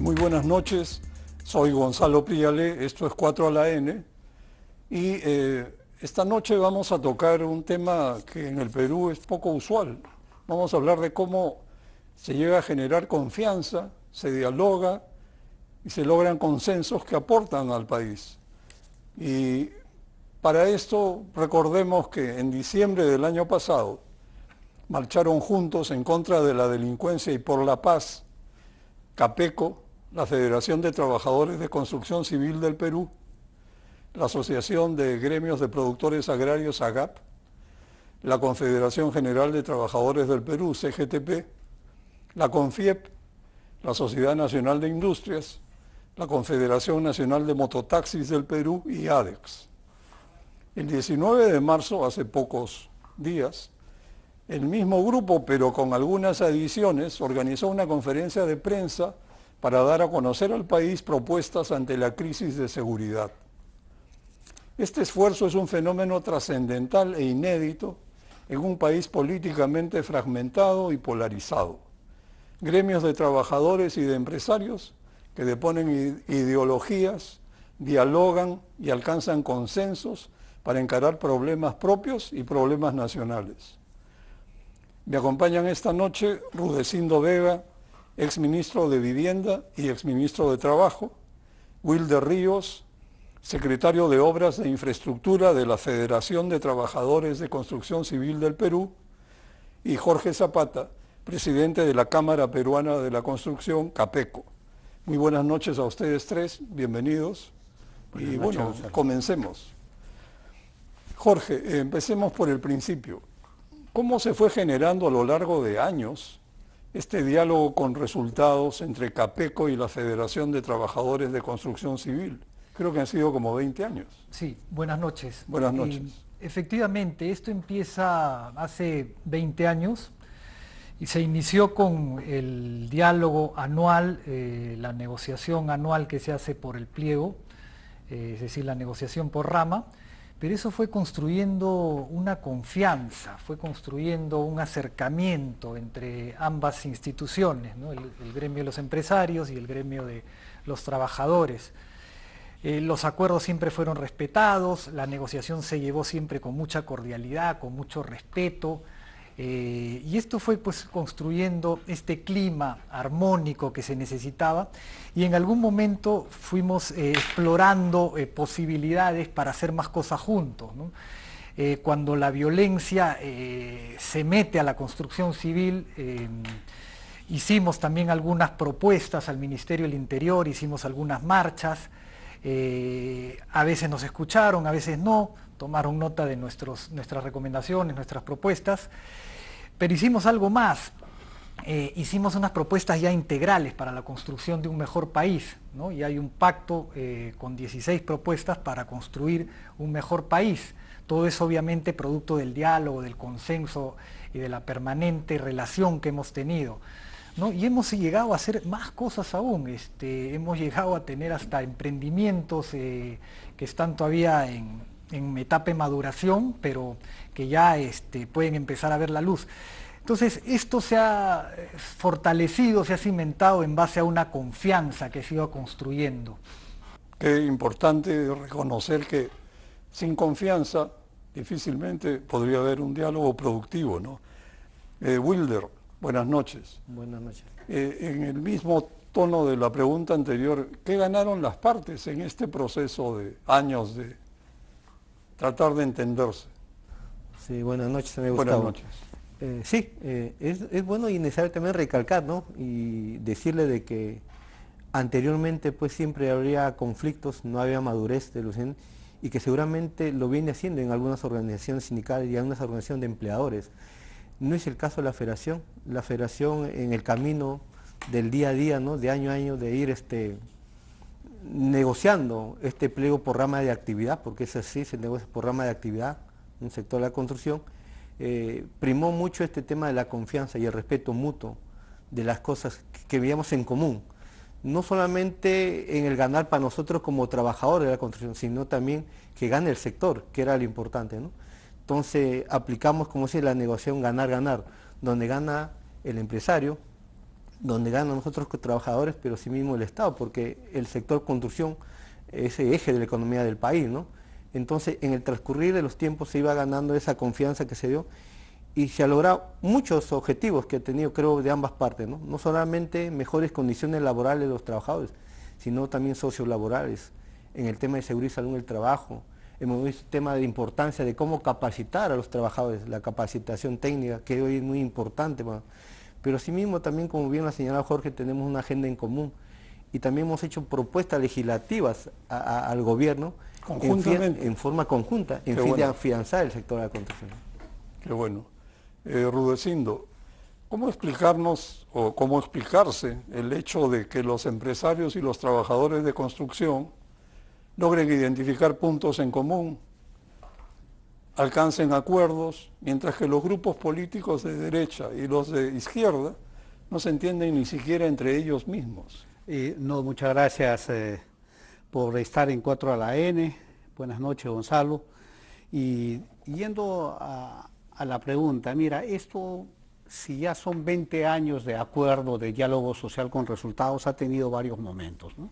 Muy buenas noches, soy Gonzalo Priale, esto es 4 a la N y esta noche vamos a tocar un tema que en el Perú es poco usual. Vamos a hablar de cómo se llega a generar confianza, se dialoga y se logran consensos que aportan al país. Y para esto recordemos que en diciembre del año pasado marcharon juntos en contra de la delincuencia y por la paz CAPECO, la Federación de Trabajadores de Construcción Civil del Perú, la Asociación de Gremios de Productores Agrarios AGAP, la Confederación General de Trabajadores del Perú, CGTP, la CONFIEP, la Sociedad Nacional de Industrias, la Confederación Nacional de Mototaxis del Perú y ADEX. El 19 de marzo, hace pocos días, el mismo grupo, pero con algunas adiciones, organizó una conferencia de prensa para dar a conocer al país propuestas ante la crisis de seguridad. Este esfuerzo es un fenómeno trascendental e inédito en un país políticamente fragmentado y polarizado. Gremios de trabajadores y de empresarios que deponen ideologías, dialogan y alcanzan consensos para encarar problemas propios y problemas nacionales. Me acompañan esta noche Rudecindo Vega, exministro de Vivienda y exministro de Trabajo, Wilder Ríos, secretario de Obras e Infraestructura de la Federación de Trabajadores de Construcción Civil del Perú, y Jorge Zapata, presidente de la Cámara Peruana de la Construcción, CAPECO. Muy buenas noches a ustedes tres, bienvenidos. Y bueno, comencemos. Jorge, empecemos por el principio. ¿Cómo se fue generando a lo largo de años este diálogo con resultados entre CAPECO y la Federación de Trabajadores de Construcción Civil? Creo que han sido como 20 años. Sí, buenas noches. Buenas noches. Efectivamente, esto empieza hace 20 años y se inició con el diálogo anual, la negociación anual que se hace por el pliego, es decir, la negociación por rama. Pero eso fue construyendo una confianza, fue construyendo un acercamiento entre ambas instituciones, ¿no? el gremio de los empresarios y el gremio de los trabajadores. Los acuerdos siempre fueron respetados, la negociación se llevó siempre con mucha cordialidad, con mucho respeto, y esto fue pues construyendo este clima armónico que se necesitaba, y en algún momento fuimos explorando posibilidades para hacer más cosas juntos, ¿no? Cuando la violencia se mete a la construcción civil, hicimos también algunas propuestas al Ministerio del Interior, hicimos algunas marchas, a veces nos escucharon, a veces no, tomaron nota de nuestras recomendaciones, nuestras propuestas, pero hicimos algo más. Hicimos unas propuestas ya integrales para la construcción de un mejor país, ¿no? Y hay un pacto con 16 propuestas para construir un mejor país. Todo es obviamente producto del diálogo, del consenso y de la permanente relación que hemos tenido, ¿no? Y hemos llegado a hacer más cosas aún, hemos llegado a tener hasta emprendimientos que están todavía en etapa de maduración, pero que ya pueden empezar a ver la luz. Entonces, esto se ha fortalecido, se ha cimentado en base a una confianza que se iba construyendo. Qué importante reconocer que sin confianza difícilmente podría haber un diálogo productivo, ¿no? Wilder, buenas noches. Buenas noches. En el mismo tono de la pregunta anterior, ¿qué ganaron las partes en este proceso de años de tratar de entenderse? Sí, buenas noches, amigo Gustavo. Buenas noches. Es bueno y necesario también recalcar, ¿no? Y decirle de que anteriormente pues siempre habría conflictos, no había madurez de los y que seguramente lo viene haciendo en algunas organizaciones sindicales y en algunas organizaciones de empleadores. No es el caso de la federación en el camino del día a día, ¿no? De año a año, de ir negociando este pliego por rama de actividad, porque es así, se negocia por rama de actividad en el sector de la construcción. Primó mucho este tema de la confianza y el respeto mutuo de las cosas que veíamos en común, no solamente en el ganar para nosotros como trabajadores de la construcción, sino también que gane el sector, que era lo importante, ¿no? Entonces aplicamos, como dice, la negociación ganar-ganar, donde gana el empresario, donde ganan nosotros como trabajadores, pero sí mismo el Estado, porque el sector construcción es el eje de la economía del país, ¿no? Entonces, en el transcurrir de los tiempos se iba ganando esa confianza que se dio y se han logrado muchos objetivos que ha tenido, creo, de ambas partes, ¿no? No solamente mejores condiciones laborales de los trabajadores, sino también sociolaborales, en el tema de seguridad y salud en el trabajo. Hemos visto el tema de importancia de cómo capacitar a los trabajadores, la capacitación técnica, que hoy es muy importante, ¿no? Pero asimismo también, como bien lo ha señalado Jorge, tenemos una agenda en común y también hemos hecho propuestas legislativas al gobierno en forma conjunta, en fin de afianzar el sector de la construcción. Qué bueno. Rudecindo, ¿cómo explicarnos o cómo explicarse el hecho de que los empresarios y los trabajadores de construcción logren identificar puntos en común, alcancen acuerdos, mientras que los grupos políticos de derecha y los de izquierda no se entienden ni siquiera entre ellos mismos? No, muchas gracias por estar en 4 a la N. Buenas noches, Gonzalo. Y yendo a la pregunta, mira, esto, si ya son 20 años de acuerdo, de diálogo social con resultados, ha tenido varios momentos, ¿no?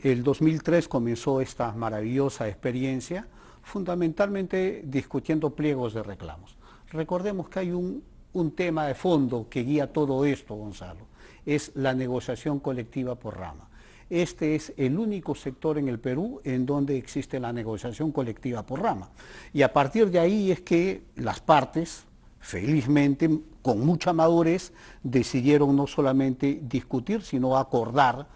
El 2003 comenzó esta maravillosa experiencia, fundamentalmente discutiendo pliegos de reclamos. Recordemos que hay un tema de fondo que guía todo esto, Gonzalo, es la negociación colectiva por rama. Este es el único sector en el Perú en donde existe la negociación colectiva por rama. Y a partir de ahí es que las partes, felizmente, con mucha madurez, decidieron no solamente discutir, sino acordar,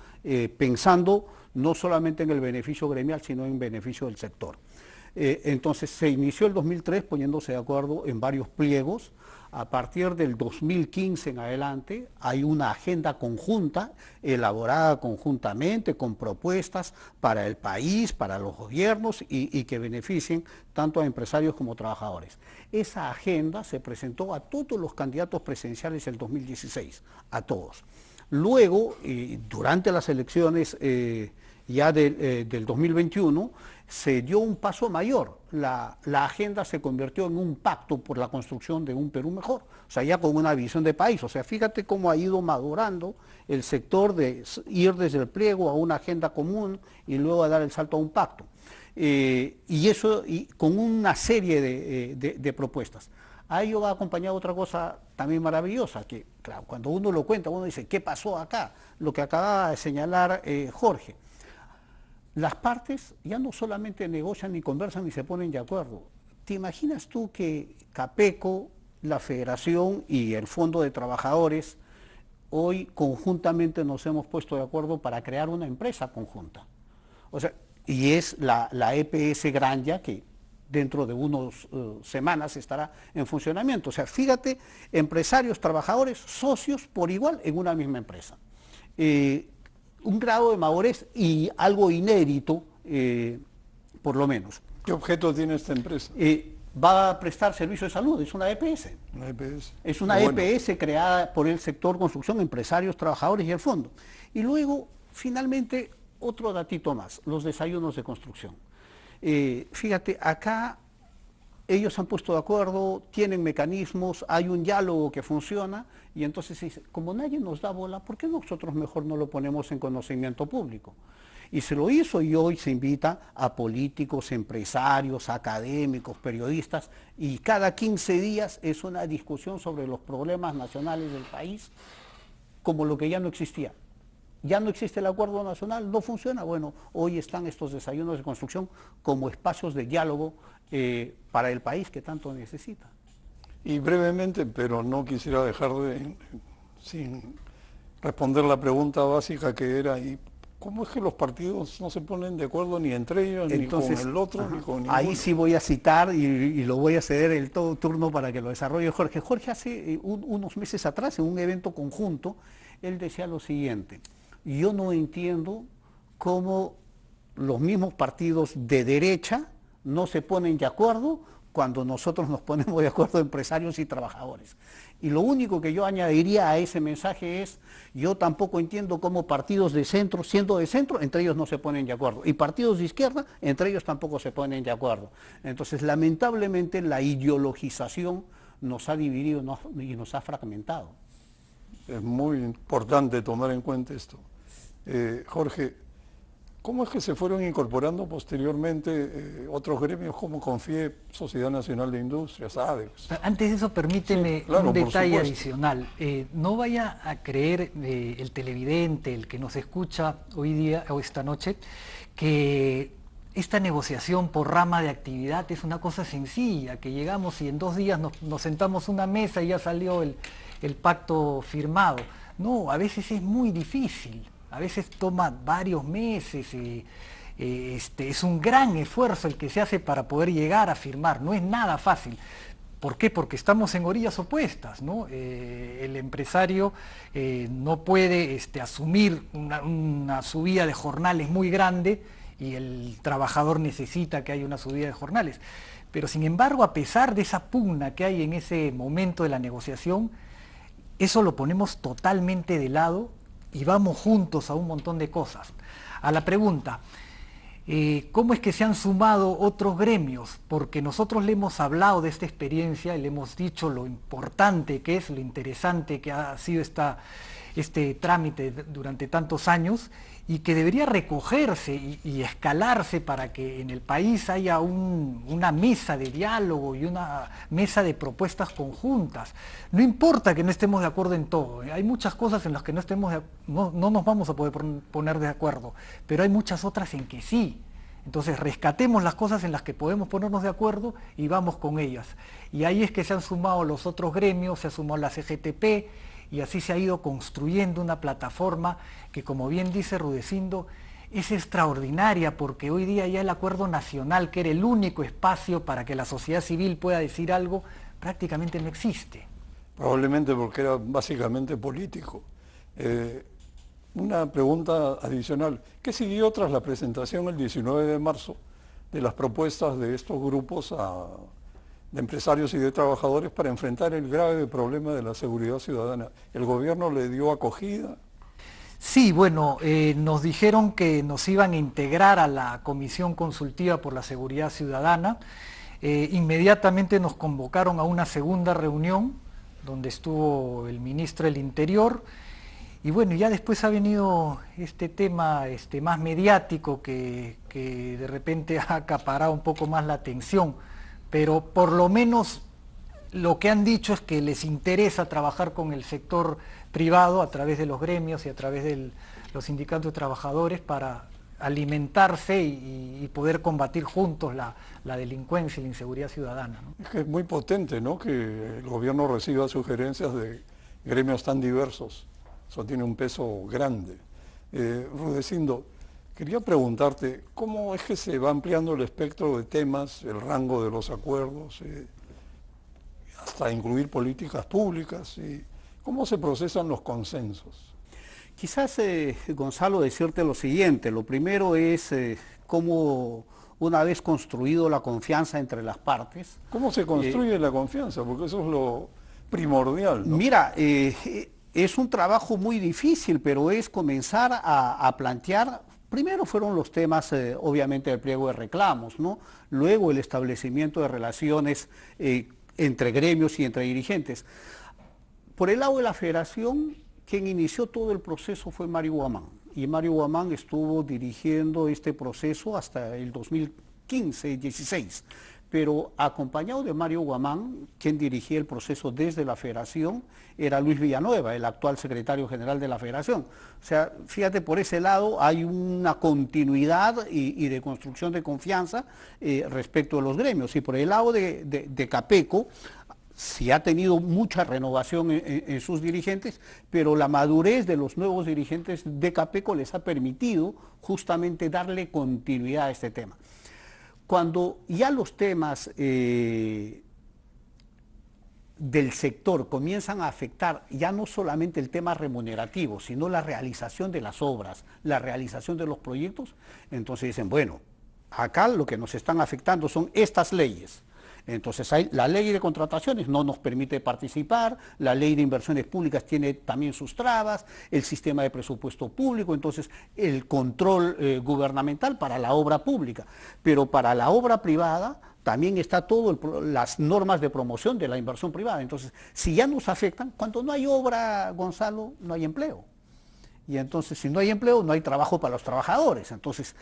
pensando no solamente en el beneficio gremial, sino en beneficio del sector. Entonces se inició el 2003 poniéndose de acuerdo en varios pliegos. A partir del 2015 en adelante hay una agenda conjunta, elaborada conjuntamente con propuestas para el país, para los gobiernos y que beneficien tanto a empresarios como trabajadores. Esa agenda se presentó a todos los candidatos presidenciales del 2016, a todos. Luego, durante las elecciones ya del 2021, se dio un paso mayor. La agenda se convirtió en un pacto por la construcción de un Perú mejor, o sea, ya con una visión de país. O sea, fíjate cómo ha ido madurando el sector de ir desde el pliego a una agenda común y luego a dar el salto a un pacto. Y eso con una serie de propuestas. A ello va acompañado otra cosa también maravillosa, que claro, cuando uno lo cuenta, uno dice, ¿qué pasó acá? Lo que acaba de señalar Jorge. Las partes ya no solamente negocian ni conversan ni se ponen de acuerdo. ¿Te imaginas tú que Capeco, la Federación y el Fondo de Trabajadores hoy conjuntamente nos hemos puesto de acuerdo para crear una empresa conjunta? O sea, y es la EPS Granja, que dentro de unas semanas estará en funcionamiento. O sea, fíjate, empresarios, trabajadores, socios por igual en una misma empresa. Un grado de madurez y algo inédito, por lo menos. ¿Qué objeto tiene esta empresa? Va a prestar servicio de salud, es una EPS. Una EPS. Es una EPS creada por el sector construcción, empresarios, trabajadores y el fondo. Y luego, finalmente, otro datito más, los desayunos de construcción. Fíjate, acá ellos han puesto de acuerdo, tienen mecanismos, hay un diálogo que funciona y entonces se dice, como nadie nos da bola, ¿por qué nosotros mejor no lo ponemos en conocimiento público? Y se lo hizo y hoy se invita a políticos, empresarios, académicos, periodistas y cada 15 días es una discusión sobre los problemas nacionales del país como lo que ya no existía. Ya no existe el acuerdo nacional, no funciona. Bueno, hoy están estos desayunos de construcción como espacios de diálogo para el país que tanto necesita. Y brevemente, pero no quisiera dejar sin responder la pregunta básica que era, ¿y cómo es que los partidos no se ponen de acuerdo ni entre ellos, entonces, ni con el otro, ni con ninguno? Ahí sí voy a citar y lo voy a ceder el todo turno para que lo desarrolle Jorge. Jorge hace unos meses atrás, en un evento conjunto, él decía lo siguiente: yo no entiendo cómo los mismos partidos de derecha no se ponen de acuerdo cuando nosotros nos ponemos de acuerdo empresarios y trabajadores. Y lo único que yo añadiría a ese mensaje es, yo tampoco entiendo cómo partidos de centro, siendo de centro, entre ellos no se ponen de acuerdo. Y partidos de izquierda, entre ellos tampoco se ponen de acuerdo. Entonces, lamentablemente, la ideologización nos ha dividido y nos ha fragmentado. Es muy importante tomar en cuenta esto. Jorge, ¿cómo es que se fueron incorporando posteriormente otros gremios como CONFIEP, Sociedad Nacional de Industrias, ADEX? Antes de eso, permíteme Sí, claro, un detalle por supuesto. adicional. No vaya a creer el televidente, el que nos escucha hoy día o esta noche, que esta negociación por rama de actividad es una cosa sencilla, que llegamos y en 2 días nos sentamos a una mesa y ya salió el pacto firmado. No, a veces es muy difícil, a veces toma varios meses, es un gran esfuerzo el que se hace para poder llegar a firmar, no es nada fácil. ¿Por qué? Porque estamos en orillas opuestas, ¿no? El empresario no puede asumir una subida de jornales muy grande y el trabajador necesita que haya una subida de jornales. Pero sin embargo, a pesar de esa pugna que hay en ese momento de la negociación, eso lo ponemos totalmente de lado y vamos juntos a un montón de cosas. A la pregunta, ¿cómo es que se han sumado otros gremios? Porque nosotros le hemos hablado de esta experiencia y le hemos dicho lo importante que es, lo interesante que ha sido este trámite durante tantos años y que debería recogerse y escalarse para que en el país haya una mesa de diálogo y una mesa de propuestas conjuntas. No importa que no estemos de acuerdo en todo, hay muchas cosas en las que no nos vamos a poder poner de acuerdo, pero hay muchas otras en que sí. Entonces rescatemos las cosas en las que podemos ponernos de acuerdo y vamos con ellas. Y ahí es que se han sumado los otros gremios, se ha sumado la CGTP, y así se ha ido construyendo una plataforma que, como bien dice Rudecindo, es extraordinaria porque hoy día ya el acuerdo nacional, que era el único espacio para que la sociedad civil pueda decir algo, prácticamente no existe. Probablemente porque era básicamente político. Una pregunta adicional. ¿Qué siguió tras la presentación el 19 de marzo de las propuestas de estos grupos de empresarios y de trabajadores para enfrentar el grave problema de la seguridad ciudadana? ¿El gobierno le dio acogida? Sí, bueno, nos dijeron que nos iban a integrar a la Comisión Consultiva por la Seguridad Ciudadana. Inmediatamente nos convocaron a una segunda reunión donde estuvo el ministro del Interior. Y bueno, ya después ha venido este tema más mediático que de repente ha acaparado un poco más la atención. Pero por lo menos lo que han dicho es que les interesa trabajar con el sector privado a través de los gremios y a través de los sindicatos de trabajadores para alimentarse y poder combatir juntos la delincuencia y la inseguridad ciudadana, ¿no? Es que es muy potente, ¿no?, que el gobierno reciba sugerencias de gremios tan diversos. Eso tiene un peso grande. Rudecindo, quería preguntarte, ¿cómo es que se va ampliando el espectro de temas, el rango de los acuerdos, hasta incluir políticas públicas? ¿Cómo se procesan los consensos? Quizás, Gonzalo, decirte lo siguiente. Lo primero es cómo, una vez construido la confianza entre las partes... ¿Cómo se construye la confianza? Porque eso es lo primordial, ¿no? Mira, es un trabajo muy difícil, pero es comenzar a plantear. Primero fueron los temas, obviamente, del pliego de reclamos, ¿no? Luego el establecimiento de relaciones entre gremios y entre dirigentes. Por el lado de la federación, quien inició todo el proceso fue Mario Guamán. Y Mario Guamán estuvo dirigiendo este proceso hasta el 2015-16. Pero acompañado de Mario Guamán, quien dirigía el proceso desde la federación, era Luis Villanueva, el actual secretario general de la federación. O sea, fíjate, por ese lado hay una continuidad y de construcción de confianza respecto de los gremios. Y por el lado de Capeco, sí ha tenido mucha renovación en sus dirigentes, pero la madurez de los nuevos dirigentes de Capeco les ha permitido justamente darle continuidad a este tema. Cuando ya los temas del sector comienzan a afectar ya no solamente el tema remunerativo, sino la realización de las obras, la realización de los proyectos, entonces dicen, bueno, acá lo que nos están afectando son estas leyes. Entonces la ley de contrataciones no nos permite participar, la ley de inversiones públicas tiene también sus trabas, el sistema de presupuesto público, entonces el control gubernamental para la obra pública, pero para la obra privada también está las normas de promoción de la inversión privada. Entonces, si ya nos afectan, cuando no hay obra, Gonzalo, no hay empleo. Y entonces, si no hay empleo, no hay trabajo para los trabajadores. Entonces,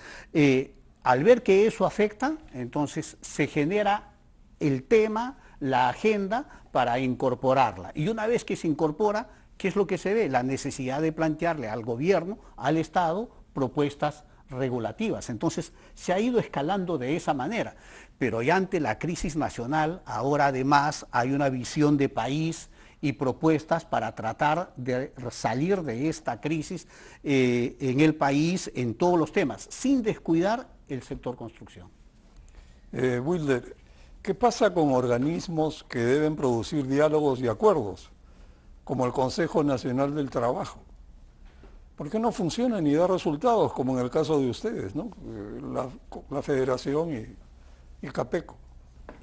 al ver que eso afecta, entonces se genera el tema, la agenda para incorporarla. Y una vez que se incorpora, ¿qué es lo que se ve? La necesidad de plantearle al gobierno, al Estado, propuestas regulativas. Entonces se ha ido escalando de esa manera, pero ya ante la crisis nacional, ahora además hay una visión de país y propuestas para tratar de salir de esta crisis en el país en todos los temas, sin descuidar el sector construcción. Wilder, ¿qué pasa con organismos que deben producir diálogos y acuerdos, como el Consejo Nacional del Trabajo? ¿Por qué no funciona ni da resultados, como en el caso de ustedes, ¿no? La Federación y Capeco?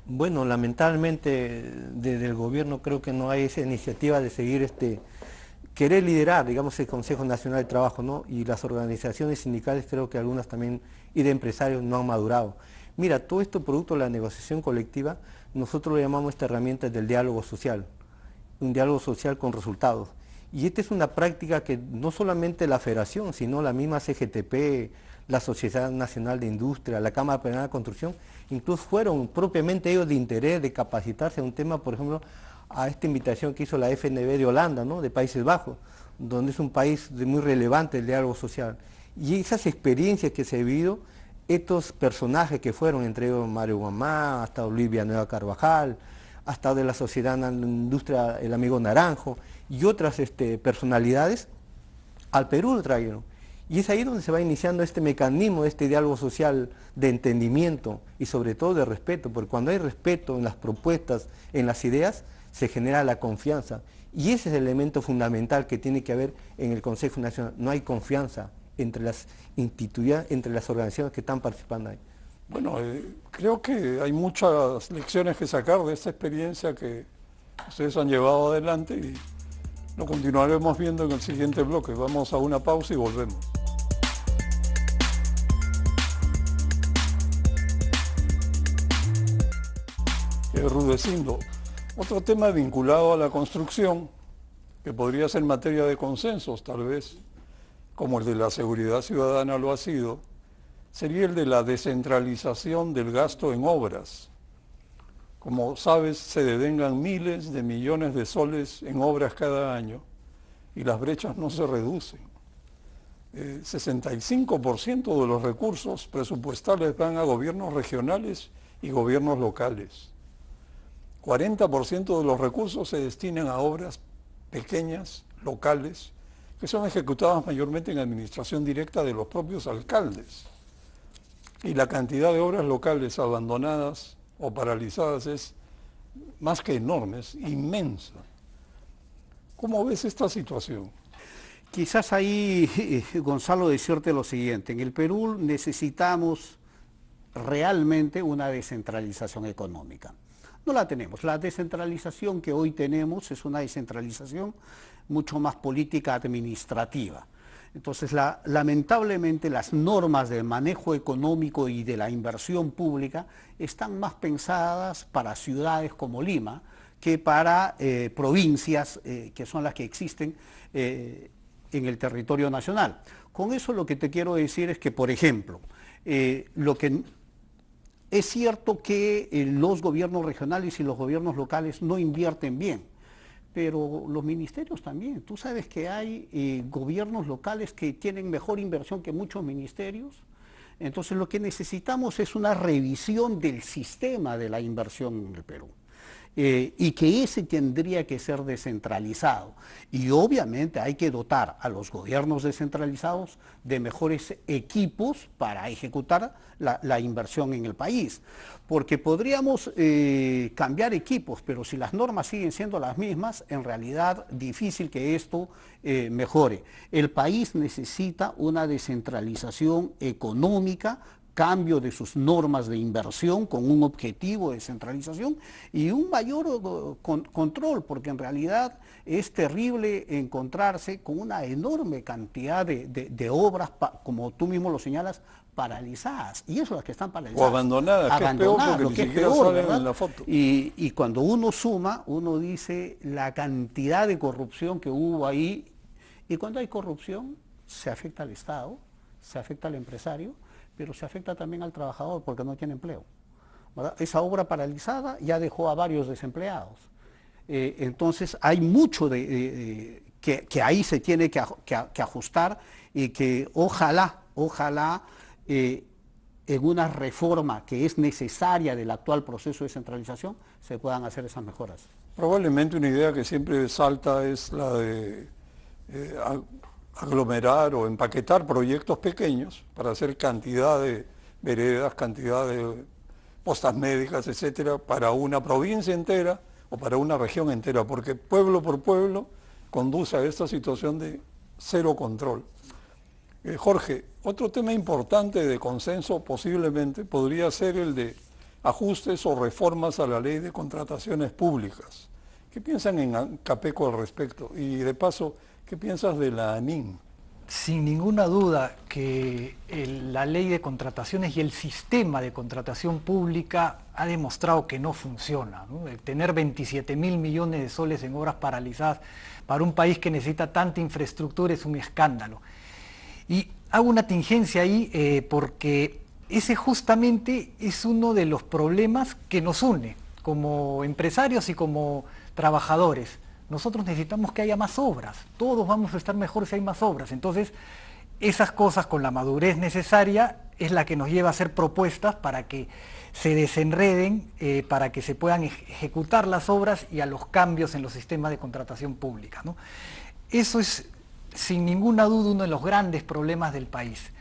Bueno, lamentablemente desde el gobierno creo que no hay esa iniciativa de seguir querer liderar, digamos, el Consejo Nacional de Trabajo, ¿no? Y las organizaciones sindicales, creo que algunas también, y de empresarios, no han madurado. Mira, todo esto producto de la negociación colectiva, nosotros lo llamamos esta herramienta del diálogo social, un diálogo social con resultados. Y esta es una práctica que no solamente la Federación, sino la misma CGTP, la Sociedad Nacional de Industria, la Cámara Peruana de Construcción, incluso fueron propiamente ellos de interés de capacitarse a un tema, por ejemplo, a esta invitación que hizo la FNB de Holanda, ¿no? De Países Bajos, donde es un país muy relevante el diálogo social. Y esas experiencias que se han vivido, estos personajes que fueron, entre ellos Mario Guamá, hasta Olivia Nueva Carvajal, hasta de la Sociedad de Industria, el amigo Naranjo, y otras personalidades, al Perú lo trajeron. Y es ahí donde se va iniciando este mecanismo, este diálogo social de entendimiento y sobre todo de respeto, porque cuando hay respeto en las propuestas, en las ideas, se genera la confianza. Y ese es el elemento fundamental que tiene que haber en el Consejo Nacional. No hay confianza entre las instituciones, entre las organizaciones que están participando ahí. Bueno, creo que hay muchas lecciones que sacar de esta experiencia que ustedes han llevado adelante y lo continuaremos viendo en el siguiente bloque. Vamos a una pausa y volvemos. Rudecindo, otro tema vinculado a la construcción, que podría ser materia de consensos tal vez, como el de la seguridad ciudadana lo ha sido, sería el de la descentralización del gasto en obras. Como sabes, se devengan miles de millones de soles en obras cada año y las brechas no se reducen. 65% de los recursos presupuestales van a gobiernos regionales y gobiernos locales. 40% de los recursos se destinan a obras pequeñas, locales, que son ejecutadas mayormente en administración directa de los propios alcaldes. Y la cantidad de obras locales abandonadas o paralizadas es más que enorme, es inmensa. ¿Cómo ves esta situación? Quizás ahí, Gonzalo, decirte lo siguiente, en el Perú necesitamos realmente una descentralización económica. No la tenemos. La descentralización que hoy tenemos es una descentralización mucho más política administrativa. Entonces, lamentablemente las normas del manejo económico y de la inversión pública están más pensadas para ciudades como Lima que para provincias que son las que existen en el territorio nacional. Con eso lo que te quiero decir es que, por ejemplo, es cierto que los gobiernos regionales y los gobiernos locales no invierten bien, pero los ministerios también. Tú sabes que hay gobiernos locales que tienen mejor inversión que muchos ministerios. Entonces lo que necesitamos es una revisión del sistema de la inversión en el Perú. Y que ese tendría que ser descentralizado. Y obviamente hay que dotar a los gobiernos descentralizados de mejores equipos para ejecutar la inversión en el país. Porque podríamos cambiar equipos, pero si las normas siguen siendo las mismas, en realidad difícil que esto mejore. El país necesita una descentralización económica cambio de sus normas de inversión con un objetivo de centralización y un mayor control, porque en realidad es terrible encontrarse con una enorme cantidad de obras, como tú mismo lo señalas, paralizadas, y eso las que están paralizadas. O abandonadas, que es peor porque ni siquiera salen en la foto. Y cuando uno suma, uno dice la cantidad de corrupción que hubo ahí, y cuando hay corrupción se afecta al Estado, se afecta al empresario, pero se afecta también al trabajador porque no tiene empleo, ¿verdad? Esa obra paralizada ya dejó a varios desempleados. Entonces hay mucho que ahí se tiene que ajustar y que ojalá en una reforma que es necesaria del actual proceso de centralización se puedan hacer esas mejoras. Probablemente una idea que siempre salta es la de aglomerar o empaquetar proyectos pequeños para hacer cantidad de veredas, cantidad de postas médicas, etcétera, para una provincia entera o para una región entera, porque pueblo por pueblo conduce a esta situación de cero control. Jorge, otro tema importante de consenso posiblemente podría ser el de ajustes o reformas a la ley de contrataciones públicas. ¿Qué piensan en Capeco al respecto? Y de paso, ¿qué piensas de la ANIN? Sin ninguna duda que la ley de contrataciones y el sistema de contratación pública ha demostrado que no funciona, ¿no? Tener 27.000 millones de soles en obras paralizadas para un país que necesita tanta infraestructura es un escándalo. Y hago una tingencia ahí porque ese justamente es uno de los problemas que nos une como empresarios y como trabajadores. Nosotros necesitamos que haya más obras, todos vamos a estar mejor si hay más obras. Entonces, esas cosas con la madurez necesaria es la que nos lleva a hacer propuestas para que se desenreden, para que se puedan ejecutar las obras y a los cambios en los sistemas de contratación pública, ¿no? Eso es, sin ninguna duda, uno de los grandes problemas del país.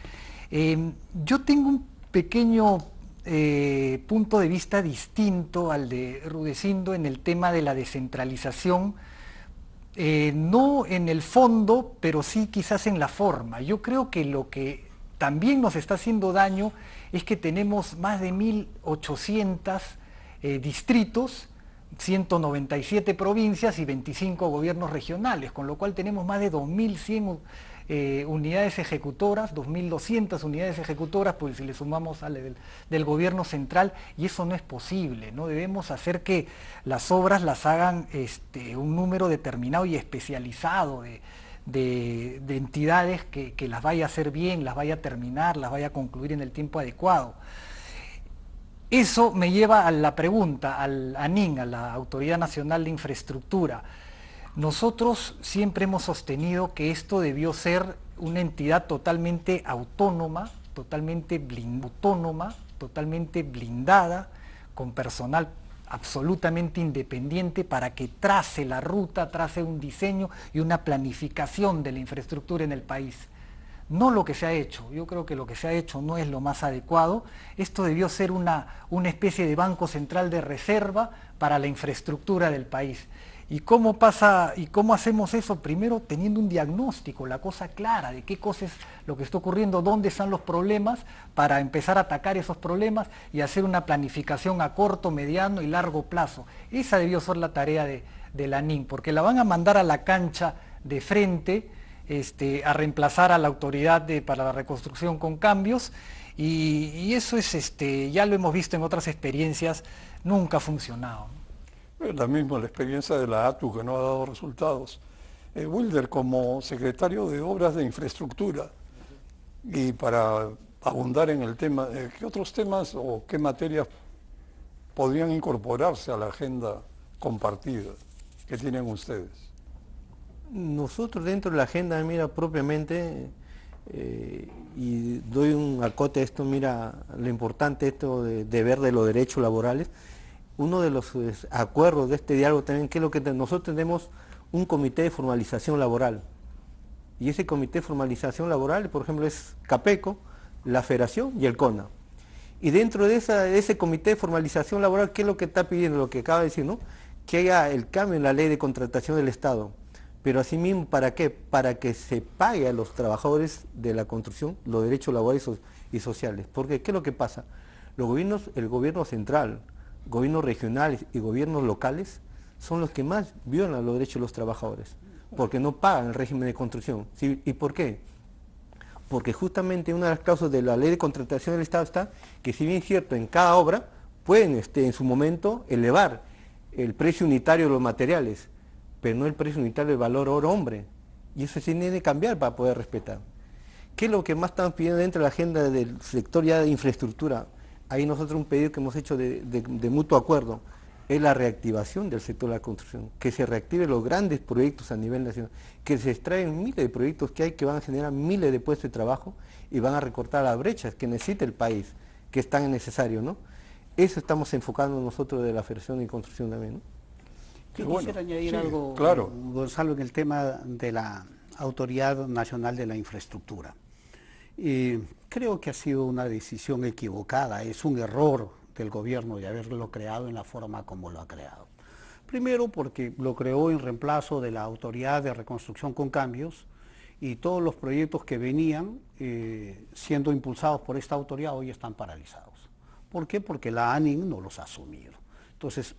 Yo tengo un pequeño punto de vista distinto al de Rudecindo en el tema de la descentralización, no en el fondo, pero sí quizás en la forma. Yo creo que lo que también nos está haciendo daño es que tenemos más de 1.800 distritos, 197 provincias y 25 gobiernos regionales, con lo cual tenemos más de 2.100 unidades ejecutoras, 2.200 unidades ejecutoras, pues si le sumamos a la del gobierno central, y eso no es posible, ¿no? Debemos hacer que las obras las hagan un número determinado y especializado de entidades que las vaya a hacer bien, las vaya a terminar, las vaya a concluir en el tiempo adecuado. Eso me lleva a la pregunta, al ANIN, a la Autoridad Nacional de Infraestructura. Nosotros siempre hemos sostenido que esto debió ser una entidad totalmente autónoma, totalmente blindada, con personal absolutamente independiente para que trace la ruta, trace un diseño y una planificación de la infraestructura en el país. No lo que se ha hecho, yo creo que lo que se ha hecho no es lo más adecuado. Esto debió ser una especie de banco central de reserva para la infraestructura del país. ¿Y cómo hacemos eso? Primero teniendo un diagnóstico, la cosa clara de qué cosa es lo que está ocurriendo, dónde están los problemas, para empezar a atacar esos problemas y hacer una planificación a corto, mediano y largo plazo. Esa debió ser la tarea de la ANIN, porque la van a mandar a la cancha de frente, a reemplazar a la autoridad para la reconstrucción con cambios, y eso es, ya lo hemos visto en otras experiencias, nunca ha funcionado. Es la misma la experiencia de la ATU que no ha dado resultados. Wilder, como secretario de Obras de Infraestructura, y para abundar en el tema, ¿qué otros temas o qué materias podrían incorporarse a la agenda compartida que tienen ustedes? Nosotros dentro de la agenda, mira, propiamente, y doy un acote a esto, mira, lo importante esto de ver de los derechos laborales. Uno de los acuerdos de este diálogo también, que es lo que nosotros tenemos un comité de formalización laboral. Y ese comité de formalización laboral, por ejemplo, es Capeco, la Federación y el CONA. Y dentro de ese comité de formalización laboral, ¿qué es lo que está pidiendo? Lo que acaba de decir, ¿no? Que haya el cambio en la ley de contratación del Estado. Pero asimismo, ¿para qué? Para que se pague a los trabajadores de la construcción los derechos laborales y sociales. Porque, ¿qué es lo que pasa? Los gobiernos, el gobierno central, gobiernos regionales y gobiernos locales son los que más violan los derechos de los trabajadores, porque no pagan el régimen de construcción. ¿Sí? ¿Y por qué? Porque justamente una de las cláusulas de la ley de contratación del Estado está que, si bien es cierto, en cada obra pueden en su momento elevar el precio unitario de los materiales, pero no el precio unitario del valor oro-hombre. Y eso se tiene que cambiar para poder respetar. ¿Qué es lo que más estamos pidiendo dentro de la agenda del sector ya de infraestructura? Ahí nosotros un pedido que hemos hecho de mutuo acuerdo es la reactivación del sector de la construcción, que se reactiven los grandes proyectos a nivel nacional, que se extraen miles de proyectos que hay que van a generar miles de puestos de trabajo y van a recortar las brechas que necesita el país, que es tan necesario, ¿no? Eso estamos enfocando nosotros de la Federación de Construcción también, ¿no? Yo quisiera añadir algo, claro, Gonzalo, en el tema de la Autoridad Nacional de la Infraestructura. Creo que ha sido una decisión equivocada, es un error del gobierno de haberlo creado en la forma como lo ha creado. Primero porque lo creó en reemplazo de la Autoridad de Reconstrucción con Cambios, y todos los proyectos que venían siendo impulsados por esta autoridad hoy están paralizados. ¿Por qué? Porque la ANIN no los ha asumido. Entonces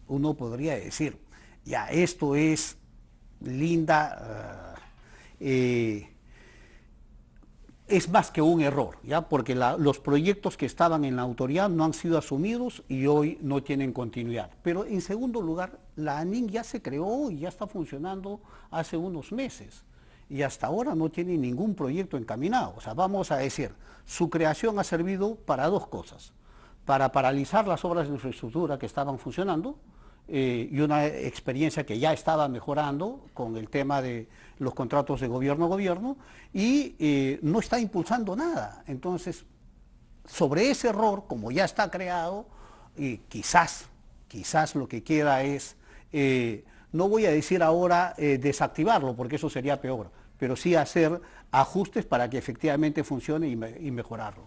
uno podría decir, ya esto es linda, es más que un error, ¿ya? Porque los proyectos que estaban en la autoridad no han sido asumidos y hoy no tienen continuidad. Pero en segundo lugar, la ANIN ya se creó y ya está funcionando hace unos meses y hasta ahora no tiene ningún proyecto encaminado. O sea, vamos a decir, su creación ha servido para dos cosas: para paralizar las obras de infraestructura que estaban funcionando, y una experiencia que ya estaba mejorando con el tema de los contratos de gobierno a gobierno, y no está impulsando nada. Entonces, sobre ese error, como ya está creado, quizás lo que queda es, no voy a decir ahora desactivarlo, porque eso sería peor, pero sí hacer ajustes para que efectivamente funcione y mejorarlo.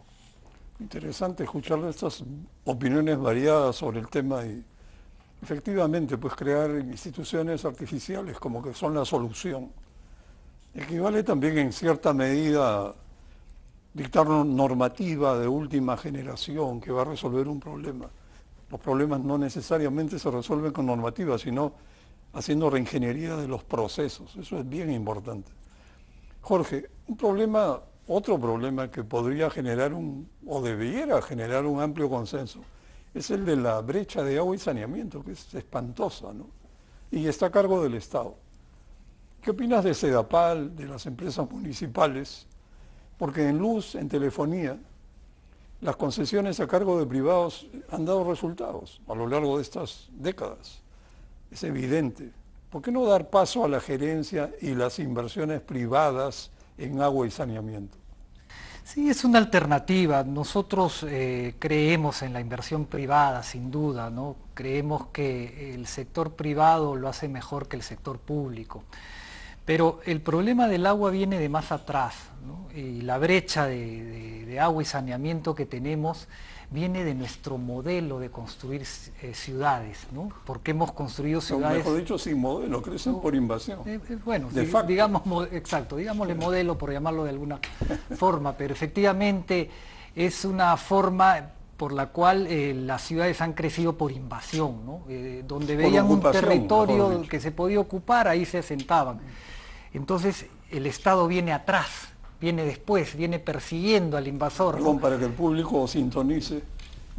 Interesante escuchar estas opiniones variadas sobre el tema y efectivamente, pues crear instituciones artificiales como que son la solución. Equivale también en cierta medida dictar normativa de última generación que va a resolver un problema. Los problemas no necesariamente se resuelven con normativa, sino haciendo reingeniería de los procesos. Eso es bien importante. Jorge, otro problema que podría generar o debiera generar un amplio consenso es el de la brecha de agua y saneamiento, que es espantosa, ¿no? Y está a cargo del Estado. ¿Qué opinas de Sedapal, de las empresas municipales? Porque en luz, en telefonía, las concesiones a cargo de privados han dado resultados a lo largo de estas décadas. Es evidente. ¿Por qué no dar paso a la gerencia y las inversiones privadas en agua y saneamiento? Sí, es una alternativa. Nosotros creemos en la inversión privada, sin duda, ¿no? Creemos que el sector privado lo hace mejor que el sector público. Pero el problema del agua viene de más atrás, ¿no? Y la brecha de agua y saneamiento que tenemos viene de nuestro modelo de construir ciudades, ¿no? Porque hemos construido ciudades... Mejor dicho, sin modelo, crecen por invasión. Bueno, digámosle modelo por llamarlo de alguna forma, pero efectivamente es una forma por la cual las ciudades han crecido por invasión, ¿no? Donde veían un territorio que se podía ocupar, ahí se asentaban. Entonces el Estado viene atrás, viene después, viene persiguiendo al invasor. Perdón, para que el público sintonice,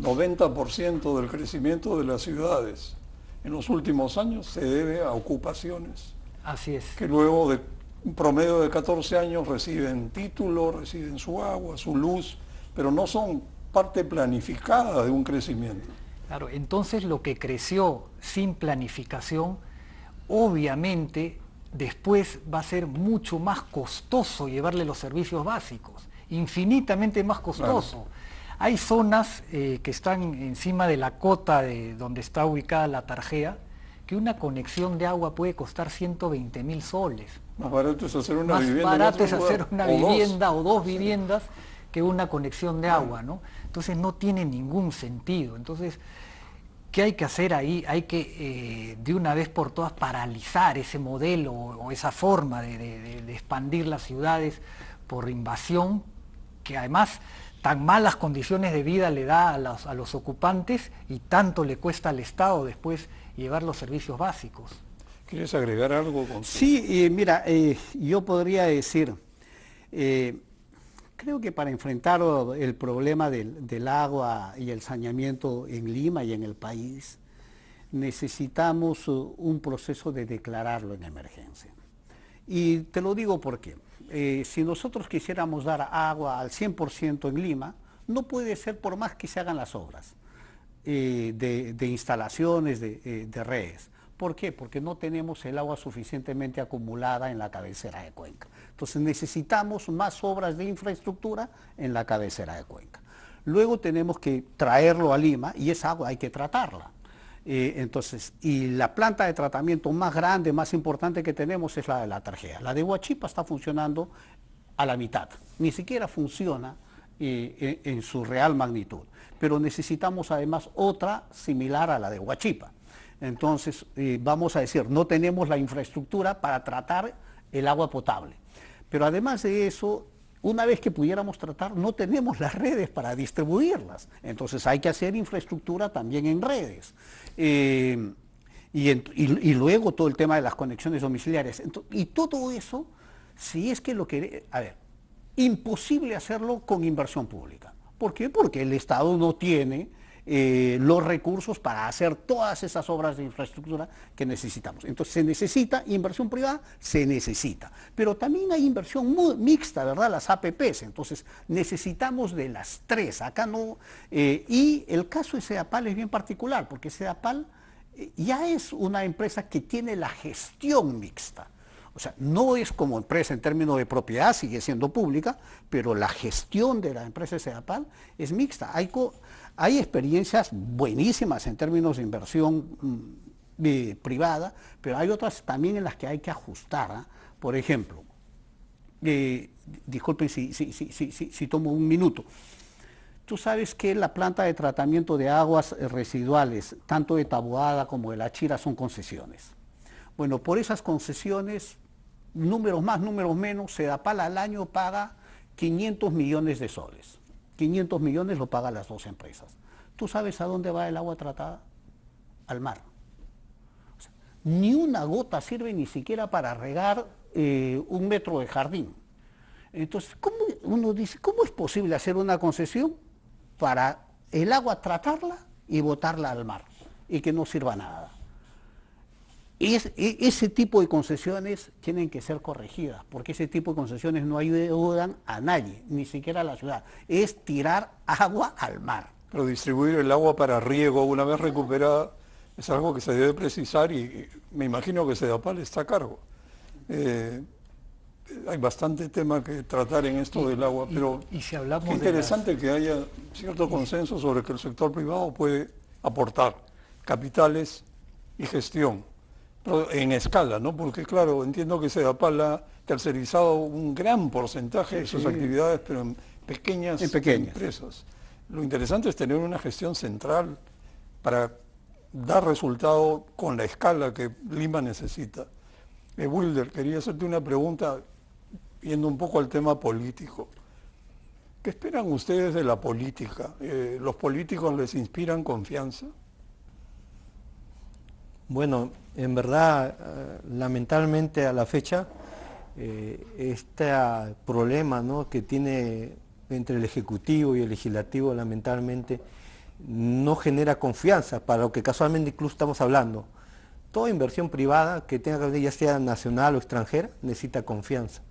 90% del crecimiento de las ciudades en los últimos años se debe a ocupaciones. Así es. Que luego de un promedio de 14 años reciben título, reciben su agua, su luz, pero no son parte planificada de un crecimiento. Claro, entonces lo que creció sin planificación, obviamente después va a ser mucho más costoso llevarle los servicios básicos, infinitamente más costoso. Claro. Hay zonas que están encima de la cota de donde está ubicada la Tarjea, que una conexión de agua puede costar 120.000 soles. Más barato es hacer una vivienda. Más barato es hacer una vivienda o dos viviendas que una conexión de agua, ¿no? Entonces no tiene ningún sentido. Entonces, ¿qué hay que hacer ahí? Hay que de una vez por todas paralizar ese modelo o esa forma de expandir las ciudades por invasión, que además tan malas condiciones de vida le da a los ocupantes y tanto le cuesta al Estado después llevar los servicios básicos. ¿Quieres agregar algo? Sí, mira, yo podría decir, creo que para enfrentar el problema del agua y el saneamiento en Lima y en el país, necesitamos un proceso de declararlo en emergencia. Y te lo digo porque si nosotros quisiéramos dar agua al 100% en Lima, no puede ser por más que se hagan las obras de instalaciones, de redes. ¿Por qué? Porque no tenemos el agua suficientemente acumulada en la cabecera de cuenca. Entonces necesitamos más obras de infraestructura en la cabecera de cuenca. Luego tenemos que traerlo a Lima y esa agua hay que tratarla. Y la planta de tratamiento más grande, más importante que tenemos es la de la Tarjea. La de Huachipa está funcionando a la mitad, ni siquiera funciona en su real magnitud, pero necesitamos además otra similar a la de Huachipa. Entonces, vamos a decir, no tenemos la infraestructura para tratar el agua potable, pero además de eso, una vez que pudiéramos tratar, no tenemos las redes para distribuirlas. Entonces hay que hacer infraestructura también en redes. Y luego todo el tema de las conexiones domiciliarias. Y todo eso, si es que lo que... A ver, imposible hacerlo con inversión pública. ¿Por qué? Porque el Estado no tiene los recursos para hacer todas esas obras de infraestructura que necesitamos. Entonces se necesita inversión privada, se necesita, pero también hay inversión mixta, ¿verdad? Las APPs, entonces necesitamos de las tres, acá no, y el caso de Sedapal es bien particular, porque Sedapal ya es una empresa que tiene la gestión mixta. O sea, no es como empresa en términos de propiedad, sigue siendo pública, pero la gestión de la empresa de Sedapal es mixta. Hay experiencias buenísimas en términos de inversión privada, pero hay otras también en las que hay que ajustar, ¿eh? Por ejemplo, disculpen si tomo un minuto. Tú sabes que la planta de tratamiento de aguas residuales, tanto de Taboada como de La Chira, son concesiones. Bueno, por esas concesiones, números más, números menos, Sedapal al año paga 500 millones de soles. 500 millones lo pagan las dos empresas. ¿Tú sabes a dónde va el agua tratada? Al mar. O sea, ni una gota sirve ni siquiera para regar 1 metro de jardín. Entonces, uno dice, ¿cómo es posible hacer una concesión para el agua tratarla y botarla al mar y que no sirva nada? Ese tipo de concesiones tienen que ser corregidas, porque ese tipo de concesiones no ayudan a nadie, ni siquiera a la ciudad. Es tirar agua al mar. Pero distribuir el agua para riego una vez recuperada es algo que se debe precisar y me imagino que Sedapal está a cargo. Hay bastante tema que tratar en esto del agua, pero si hablamos qué interesante que haya cierto consenso sobre que el sector privado puede aportar capitales y gestión. Pero en escala, ¿no? Porque claro, entiendo que Sedapal ha tercerizado un gran porcentaje de sus actividades, pero en pequeñas empresas. Lo interesante es tener una gestión central para dar resultado con la escala que Lima necesita. Wilder, quería hacerte una pregunta yendo un poco al tema político. ¿Qué esperan ustedes de la política? ¿Los políticos les inspiran confianza? Bueno, en verdad, lamentablemente a la fecha, este problema, ¿no?, que tiene entre el Ejecutivo y el Legislativo, lamentablemente, no genera confianza para lo que casualmente incluso estamos hablando. Toda inversión privada que tenga que ver, ya sea nacional o extranjera, necesita confianza.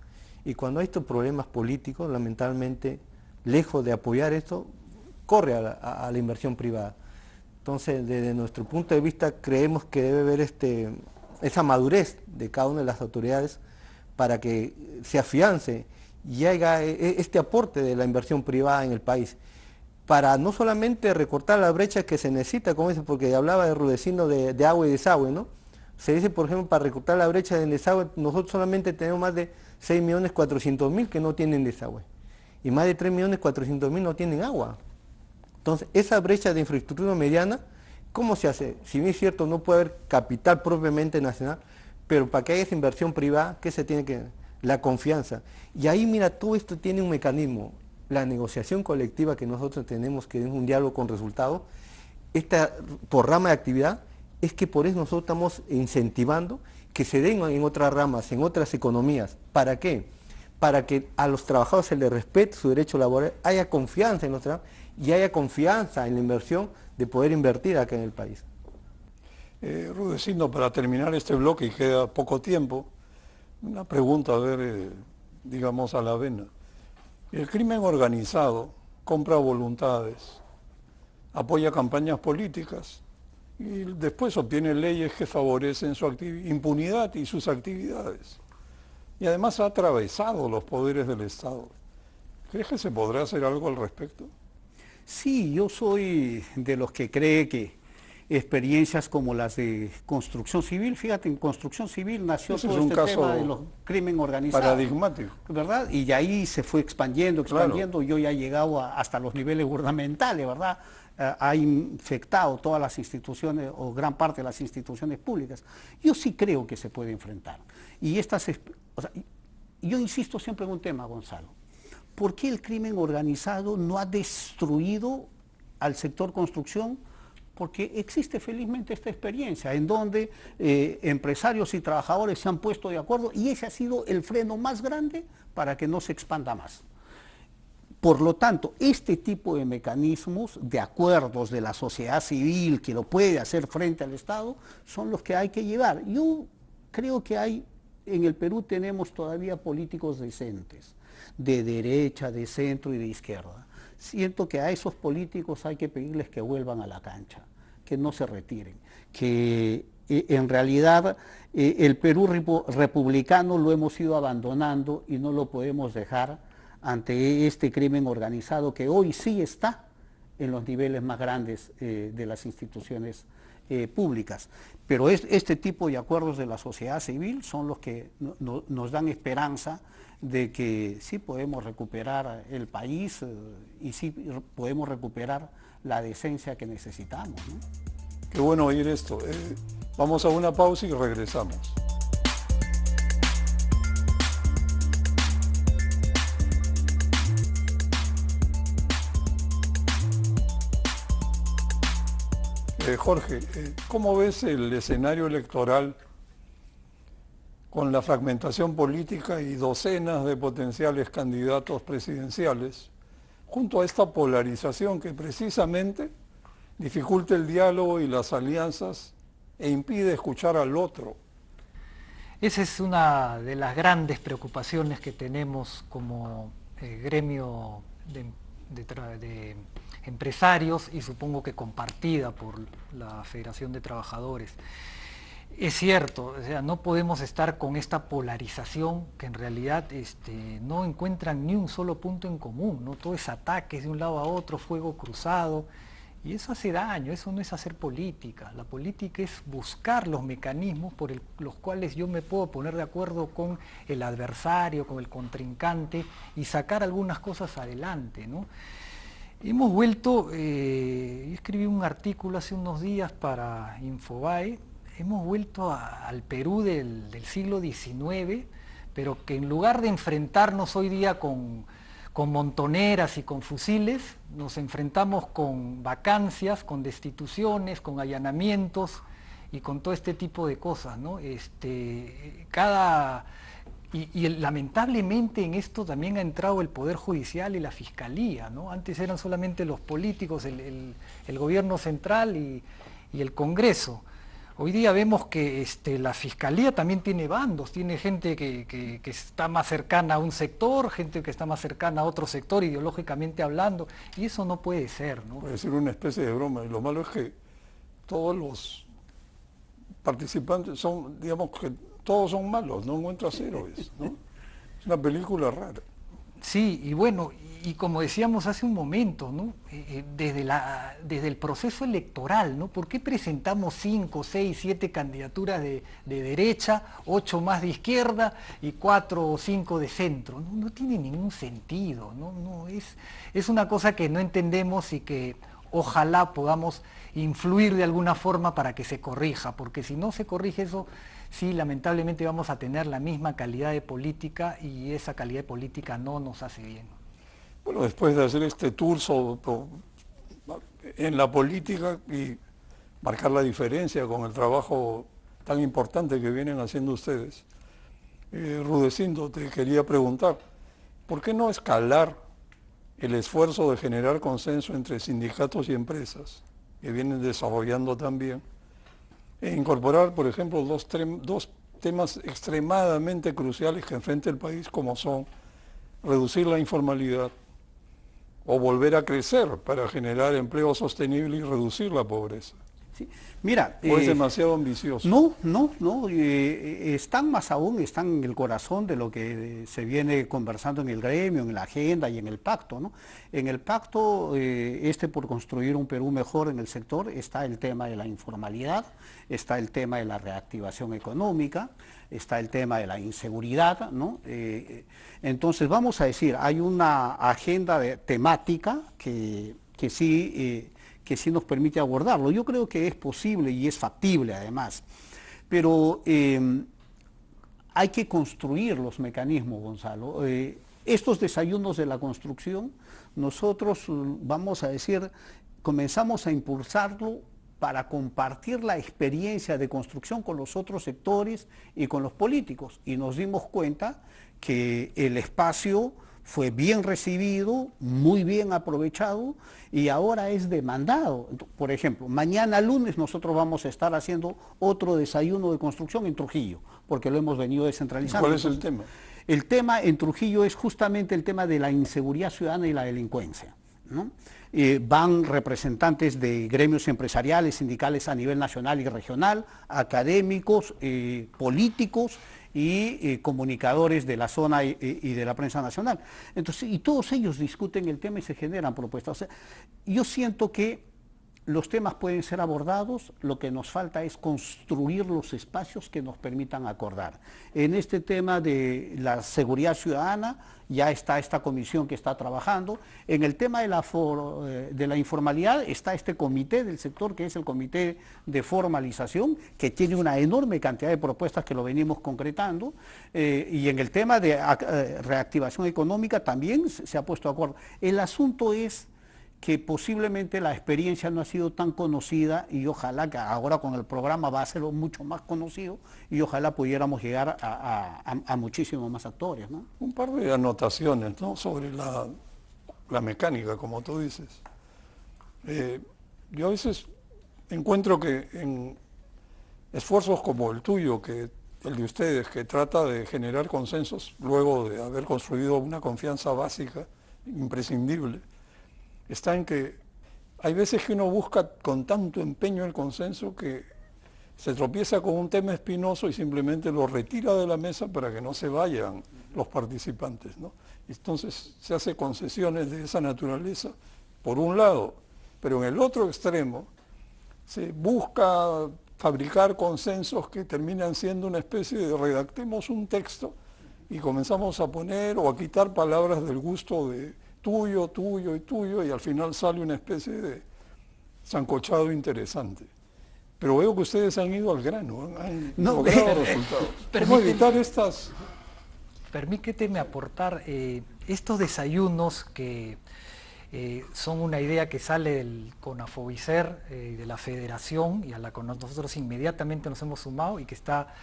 Y cuando hay estos problemas políticos, lamentablemente, lejos de apoyar esto, corre a la inversión privada. Entonces, desde nuestro punto de vista, creemos que debe haber esa madurez de cada una de las autoridades para que se afiance y haya este aporte de la inversión privada en el país, para no solamente recortar la brecha que se necesita, como dice, porque hablaba de Rudecindo de agua y desagüe, ¿no? Se dice, por ejemplo, para recortar la brecha del desagüe, nosotros solamente tenemos más de 6.400.000 que no tienen desagüe, y más de 3.400.000 no tienen agua. Entonces, esa brecha de infraestructura mediana, ¿cómo se hace? Si bien es cierto, no puede haber capital propiamente nacional, pero para que haya esa inversión privada, ¿qué se tiene que...? La confianza. Y ahí, mira, todo esto tiene un mecanismo. la negociación colectiva que nosotros tenemos, que es un diálogo con resultados, por rama de actividad, es que por eso nosotros estamos incentivando que se den en otras ramas, en otras economías. ¿Para qué? Para que a los trabajadores se les respete su derecho laboral, haya confianza en los trabajadores y haya confianza en la inversión de poder invertir acá en el país. Rudecindo, para terminar este bloque, y queda poco tiempo, una pregunta, a ver, digamos a la vena. El crimen organizado compra voluntades, apoya campañas políticas y después obtiene leyes que favorecen su impunidad y sus actividades. Y además ha atravesado los poderes del Estado. ¿Crees que se podrá hacer algo al respecto? Sí, yo soy de los que cree que experiencias como las de construcción civil, fíjate, en construcción civil nació todo este tema de los crimen organizado. Paradigmático. ¿Verdad? Y de ahí se fue expandiendo, claro. Yo ya he llegado hasta los niveles gubernamentales, ¿verdad? Ha infectado todas las instituciones o gran parte de las instituciones públicas. Yo sí creo que se puede enfrentar. Y yo insisto siempre en un tema, Gonzalo. ¿Por qué el crimen organizado no ha destruido al sector construcción? Porque existe felizmente esta experiencia en donde empresarios y trabajadores se han puesto de acuerdo y ese ha sido el freno más grande para que no se expanda más. Por lo tanto, este tipo de mecanismos de acuerdos de la sociedad civil que lo puede hacer frente al Estado son los que hay que llevar. Yo creo que en el Perú tenemos todavía políticos decentes, de derecha, de centro y de izquierda. Siento que a esos políticos hay que pedirles que vuelvan a la cancha, que no se retiren, que en realidad el Perú republicano lo hemos ido abandonando y no lo podemos dejar ante este crimen organizado que hoy sí está en los niveles más grandes de las instituciones públicas. Pero este tipo de acuerdos de la sociedad civil son los que nos dan esperanza de que sí podemos recuperar el país y sí podemos recuperar la decencia que necesitamos, ¿no? Qué bueno oír esto. Vamos a una pausa y regresamos. Jorge, ¿cómo ves el escenario electoral con la fragmentación política y docenas de potenciales candidatos presidenciales, junto a esta polarización que precisamente dificulta el diálogo y las alianzas e impide escuchar al otro? Esa es una de las grandes preocupaciones que tenemos como gremio de empresarios y supongo que compartida por la Federación de Trabajadores. Es cierto, o sea, no podemos estar con esta polarización que en realidad no encuentran ni un solo punto en común, ¿no? Todo es ataques de un lado a otro, fuego cruzado, y eso hace daño, eso no es hacer política. La política es buscar los mecanismos por los cuales yo me puedo poner de acuerdo con el adversario, con el contrincante y sacar algunas cosas adelante, ¿no? Hemos vuelto, yo escribí un artículo hace unos días para Infobae, hemos vuelto al Perú del siglo XIX, pero que en lugar de enfrentarnos hoy día con montoneras y con fusiles, nos enfrentamos con vacancias, con destituciones, con allanamientos y con todo este tipo de cosas, ¿no? Y lamentablemente en esto también ha entrado el Poder Judicial y la Fiscalía, ¿no? Antes eran solamente los políticos, el gobierno central y el Congreso. Hoy día vemos que la Fiscalía también tiene bandos, tiene gente que está más cercana a un sector, gente que está más cercana a otro sector ideológicamente hablando, y eso no puede ser, ¿no? Puede ser una especie de broma, y lo malo es que todos los participantes son, digamos que todos son malos, no encuentras héroes, ¿no? Es una película rara. Sí, y bueno, y como decíamos hace un momento, ¿no? Desde el proceso electoral, ¿no? ¿Por qué presentamos 5, 6, 7 candidaturas de derecha, 8 más de izquierda y 4 o 5 de centro? No tiene ningún sentido, ¿no? Es una cosa que no entendemos y que ojalá podamos influir de alguna forma para que se corrija, porque si no se corrige eso, sí, lamentablemente vamos a tener la misma calidad de política y esa calidad de política no nos hace bien. bueno, después de hacer este tour en la política y marcar la diferencia con el trabajo tan importante que vienen haciendo ustedes, Rudecindo, te quería preguntar, ¿por qué no escalar el esfuerzo de generar consenso entre sindicatos y empresas que vienen desarrollando también, e incorporar, por ejemplo, dos temas extremadamente cruciales que enfrenta el país, como son reducir la informalidad o volver a crecer para generar empleo sostenible y reducir la pobreza? Sí. Mira, ¿O es demasiado ambicioso? No, están más aún, están en el corazón de lo que se viene conversando en el gremio, en la agenda y en el pacto, ¿no? En el pacto, por construir un Perú mejor en el sector, está el tema de la informalidad, está el tema de la reactivación económica, está el tema de la inseguridad, ¿no? Entonces, vamos a decir, hay una agenda temática que sí nos permite abordarlo. Yo creo que es posible y es factible además, pero hay que construir los mecanismos, Gonzalo. Estos desayunos de la construcción, nosotros vamos a decir, comenzamos a impulsarlo para compartir la experiencia de construcción con los otros sectores y con los políticos, y nos dimos cuenta que el espacio fue bien recibido, muy bien aprovechado y ahora es demandado. Por ejemplo, mañana lunes nosotros vamos a estar haciendo otro desayuno de construcción en Trujillo, porque lo hemos venido descentralizando. ¿Cuál es el tema? El tema en Trujillo es justamente el tema de la inseguridad ciudadana y la delincuencia, ¿no? Van representantes de gremios empresariales, sindicales a nivel nacional y regional, académicos, políticos y comunicadores de la zona y de la prensa nacional. Entonces, y todos ellos discuten el tema y se generan propuestas. O sea, yo siento que los temas pueden ser abordados, lo que nos falta es construir los espacios que nos permitan acordar. En este tema de la seguridad ciudadana ya está esta comisión que está trabajando. En el tema de la informalidad está este comité del sector, que es el comité de formalización, que tiene una enorme cantidad de propuestas que lo venimos concretando. Y en el tema de reactivación económica también se ha puesto de acuerdo. El asunto es que posiblemente la experiencia no ha sido tan conocida y ojalá que ahora con el programa va a ser mucho más conocido y ojalá pudiéramos llegar a muchísimos más actores, ¿no? Un par de anotaciones, ¿no?, sobre la mecánica, como tú dices. Yo a veces encuentro que en esfuerzos como el tuyo, el de ustedes, que trata de generar consensos luego de haber construido una confianza básica, imprescindible, está en que hay veces que uno busca con tanto empeño el consenso que se tropieza con un tema espinoso y simplemente lo retira de la mesa para que no se vayan los participantes, ¿no? Entonces se hace concesiones de esa naturaleza, por un lado, pero en el otro extremo se busca fabricar consensos que terminan siendo una especie de redactemos un texto y comenzamos a poner o a quitar palabras del gusto de tuyo, tuyo y tuyo, y al final sale una especie de sancochado interesante. Pero veo que ustedes han ido al grano, han logrado resultados. ¿Cómo evitar estas? Permíteme aportar estos desayunos que son una idea que sale del CONAFOBICER, de la Federación, y a la que nosotros inmediatamente nos hemos sumado y que está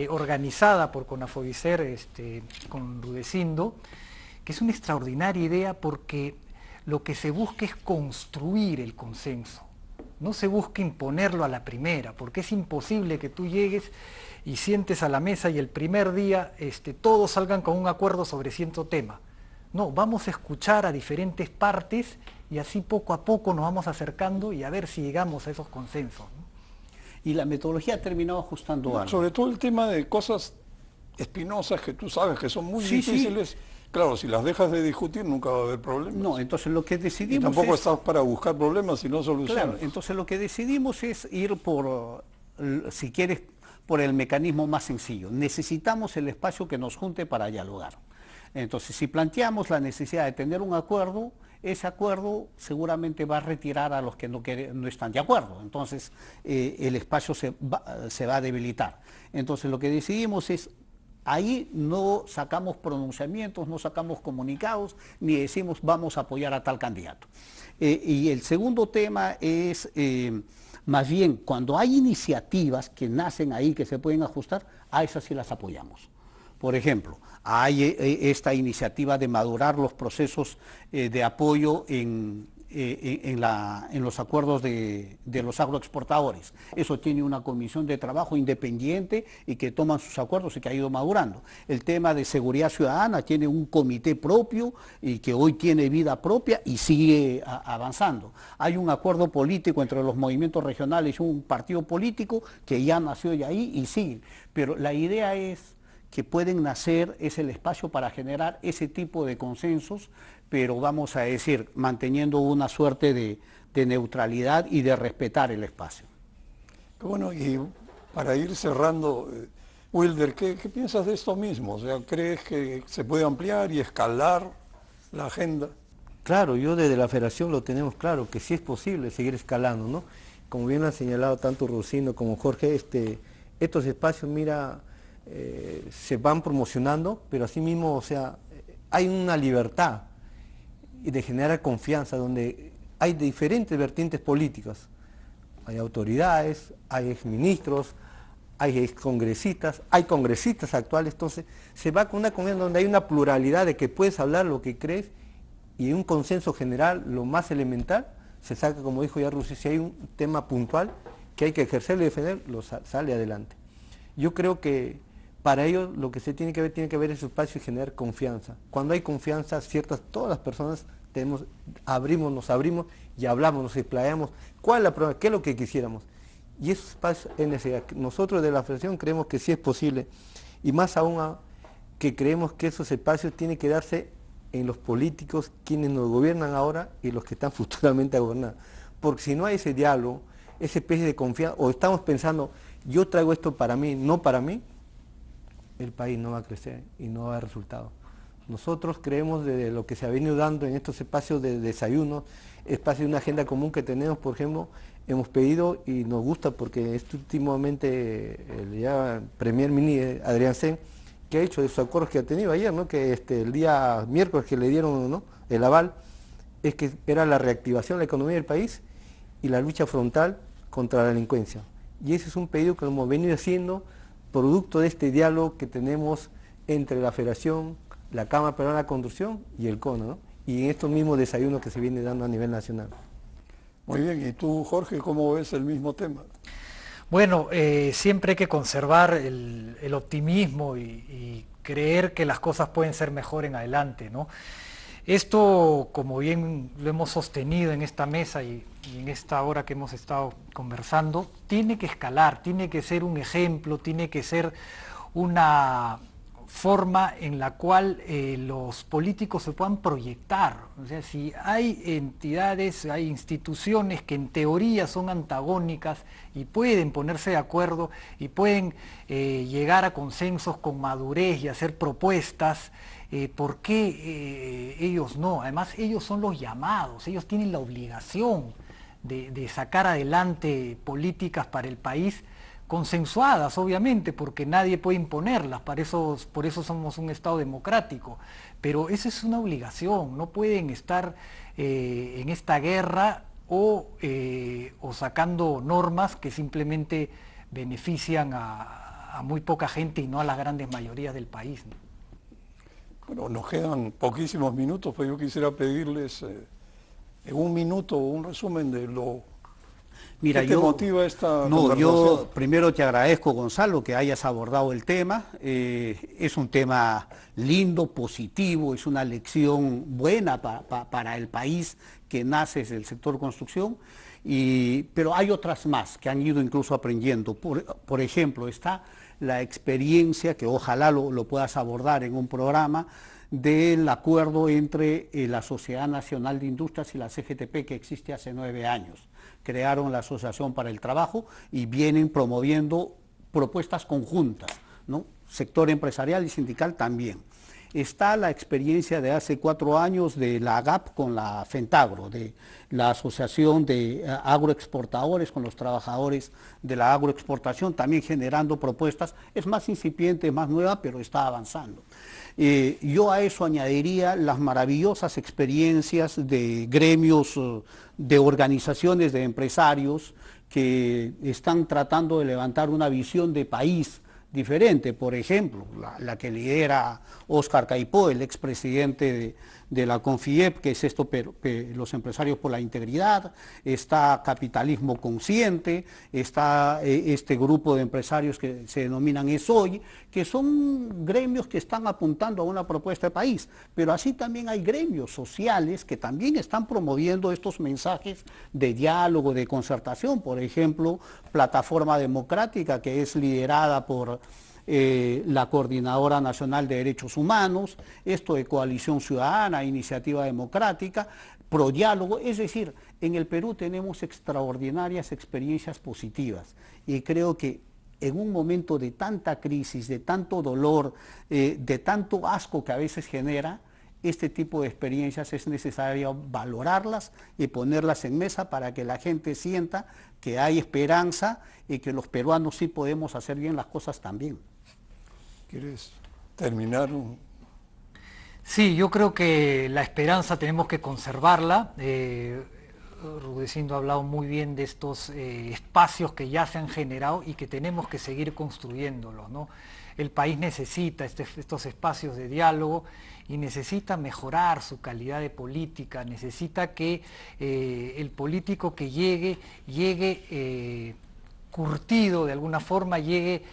organizada por CONAFOBICER con Rudecindo, que es una extraordinaria idea porque lo que se busca es construir el consenso. No se busca imponerlo a la primera, porque es imposible que tú llegues y sientes a la mesa y el primer día todos salgan con un acuerdo sobre cierto tema. No, vamos a escuchar a diferentes partes y así poco a poco nos vamos acercando y a ver si llegamos a esos consensos, ¿no? Y la metodología ha terminado ajustando algo. Sobre todo el tema de cosas espinosas que tú sabes que son muy difíciles. Sí. Claro, si las dejas de discutir nunca va a haber problemas. No, entonces lo que decidimos y tampoco estás para buscar problemas, sino soluciones. Claro, entonces lo que decidimos es ir por, si quieres, por el mecanismo más sencillo. Necesitamos el espacio que nos junte para dialogar. Entonces, si planteamos la necesidad de tener un acuerdo, ese acuerdo seguramente va a retirar a los que no están de acuerdo. Entonces, el espacio se va a debilitar. Entonces, lo que decidimos es Ahí no sacamos pronunciamientos, no sacamos comunicados, ni decimos vamos a apoyar a tal candidato. Y el segundo tema es, más bien, cuando hay iniciativas que nacen ahí, que se pueden ajustar, a esas sí las apoyamos. Por ejemplo, hay esta iniciativa de madurar los procesos de apoyo en los acuerdos de los agroexportadores. Eso tiene una comisión de trabajo independiente y que toman sus acuerdos y que ha ido madurando. El tema de seguridad ciudadana tiene un comité propio y que hoy tiene vida propia y sigue avanzando. Hay un acuerdo político entre los movimientos regionales y un partido político que ya nació de ahí y sigue. Pero la idea es que pueden nacer, es el espacio para generar ese tipo de consensos, pero vamos a decir, manteniendo una suerte de neutralidad y de respetar el espacio. Bueno, y para ir cerrando, Wilder, ¿qué piensas de esto mismo? O sea, ¿crees que se puede ampliar y escalar la agenda? Claro, yo desde la Federación lo tenemos claro, que sí es posible seguir escalando, ¿no? Como bien han señalado tanto Rosino como Jorge, estos espacios, mira, se van promocionando, pero asimismo, o sea, hay una libertad de generar confianza donde hay diferentes vertientes políticas. Hay autoridades, hay exministros, hay excongresistas, hay congresistas actuales, entonces se va con una confianza donde hay una pluralidad de que puedes hablar lo que crees y un consenso general, lo más elemental, se saca, como dijo ya Rusi, si hay un tema puntual que hay que ejercerlo y defender, sale adelante. Yo creo que para ello lo que se tiene que ver ese espacio y generar confianza. Cuando hay confianza, todas las personas nos abrimos y hablamos, nos explayamos. ¿Cuál es la prueba? ¿Qué es lo que quisiéramos? Y esos espacios es necesario. Nosotros de la Federación creemos que sí es posible y más aún que creemos que esos espacios tienen que darse en los políticos, quienes nos gobiernan ahora y los que están futuramente a gobernar. Porque si no hay ese diálogo, esa especie de confianza, o estamos pensando, yo traigo esto para mí, no para mí, el país no va a crecer y no va a haber resultados. Nosotros creemos de lo que se ha venido dando en estos espacios de desayuno, espacios de una agenda común que tenemos, por ejemplo, hemos pedido y nos gusta porque últimamente el Premier Ministro Adrián Sen, que ha hecho de esos acuerdos que ha tenido ayer, ¿no? Que el día miércoles que le dieron, ¿no?, el aval, es que era la reactivación de la economía del país y la lucha frontal contra la delincuencia. Y ese es un pedido que hemos venido haciendo producto de este diálogo que tenemos entre la Federación, la Cámara Peruana de la Construcción y el CONA, ¿no? Y en estos mismos desayunos que se viene dando a nivel nacional. Muy bien, ¿y tú, Jorge, cómo ves el mismo tema? Bueno, siempre hay que conservar el optimismo y creer que las cosas pueden ser mejor en adelante, ¿no? Esto, como bien lo hemos sostenido en esta mesa y en esta hora que hemos estado conversando, tiene que escalar, tiene que ser un ejemplo, tiene que ser una forma en la cual los políticos se puedan proyectar. O sea, si hay entidades, hay instituciones que en teoría son antagónicas y pueden ponerse de acuerdo y pueden llegar a consensos con madurez y hacer propuestas, ¿por qué ellos no? Además, ellos son los llamados, ellos tienen la obligación de sacar adelante políticas para el país, consensuadas, obviamente, porque nadie puede imponerlas, por eso somos un Estado democrático, pero esa es una obligación, no pueden estar en esta guerra o sacando normas que simplemente benefician a muy poca gente y no a las grandes mayorías del país, ¿no? Bueno, nos quedan poquísimos minutos, pero yo quisiera pedirles en un minuto un resumen de lo... Mira, ¿Qué te motiva esta conversación? Yo primero te agradezco, Gonzalo, que hayas abordado el tema. Es un tema lindo, positivo, es una lección buena para el país que nace del sector construcción, pero hay otras más que han ido incluso aprendiendo. Por ejemplo, está la experiencia, que ojalá lo puedas abordar en un programa, del acuerdo entre la Sociedad Nacional de Industrias y la CGTP que existe hace 9 años. Crearon la Asociación para el Trabajo y vienen promoviendo propuestas conjuntas, ¿no? Sector empresarial y sindical también. está la experiencia de hace 4 años de la AGAP con la Fentagro, de la Asociación de Agroexportadores con los trabajadores de la agroexportación, también generando propuestas. Es más incipiente, más nueva, pero está avanzando. Yo a eso añadiría las maravillosas experiencias de gremios, de organizaciones de empresarios que están tratando de levantar una visión de país diferente. Por ejemplo, la que lidera Óscar Caipó, el expresidente de la CONFIEP, que es los empresarios por la integridad. Está Capitalismo Consciente, está este grupo de empresarios que se denominan ESOY, que son gremios que están apuntando a una propuesta de país, pero así también hay gremios sociales que también están promoviendo estos mensajes de diálogo, de concertación. Por ejemplo, Plataforma Democrática, que es liderada por la Coordinadora Nacional de Derechos Humanos, esto de Coalición Ciudadana, Iniciativa Democrática, Prodiálogo. Es decir, en el Perú tenemos extraordinarias experiencias positivas y creo que en un momento de tanta crisis, de tanto dolor, de tanto asco que a veces genera, este tipo de experiencias es necesario valorarlas y ponerlas en mesa para que la gente sienta que hay esperanza y que los peruanos sí podemos hacer bien las cosas también. ¿Quieres terminar? Sí, yo creo que la esperanza tenemos que conservarla. Rudecindo ha hablado muy bien de estos espacios que ya se han generado y que tenemos que seguir construyéndolos, ¿no? El país necesita estos espacios de diálogo y necesita mejorar su calidad de política, necesita que el político que llegue curtido de alguna forma, llegue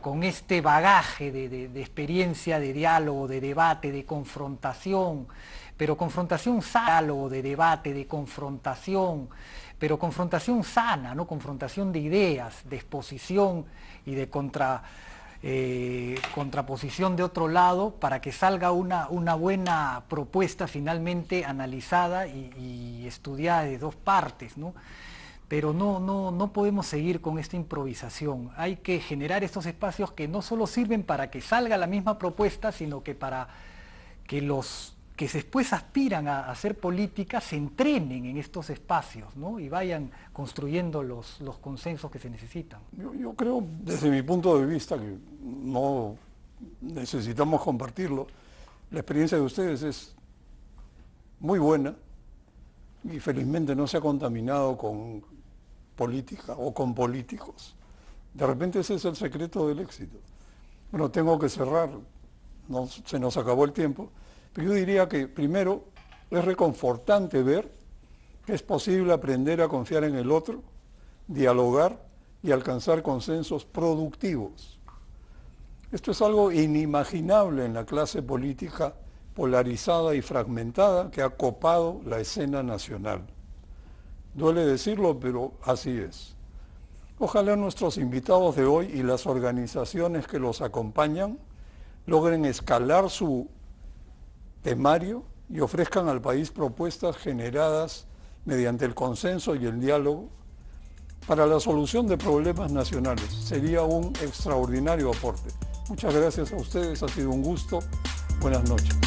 con este bagaje de experiencia, de diálogo, de debate, de confrontación, pero confrontación sana, diálogo, de debate, de confrontación, pero confrontación sana, ¿no? Confrontación de ideas, de exposición y de contraposición de otro lado, para que salga una buena propuesta finalmente analizada y estudiada de dos partes, ¿no? Pero no podemos seguir con esta improvisación. Hay que generar estos espacios que no solo sirven para que salga la misma propuesta, sino que para que los que después aspiran a hacer política se entrenen en estos espacios, ¿no? Y vayan construyendo los consensos que se necesitan. Yo creo, desde mi punto de vista, que no necesitamos compartirlo, la experiencia de ustedes es muy buena y felizmente no se ha contaminado con política o con políticos. De repente ese es el secreto del éxito. Bueno, tengo que cerrar, se nos acabó el tiempo, pero yo diría que primero es reconfortante ver que es posible aprender a confiar en el otro, dialogar y alcanzar consensos productivos. Esto es algo inimaginable en la clase política polarizada y fragmentada que ha copado la escena nacional. Duele decirlo, pero así es. Ojalá nuestros invitados de hoy y las organizaciones que los acompañan logren escalar su temario y ofrezcan al país propuestas generadas mediante el consenso y el diálogo para la solución de problemas nacionales. Sería un extraordinario aporte. Muchas gracias a ustedes, ha sido un gusto. Buenas noches.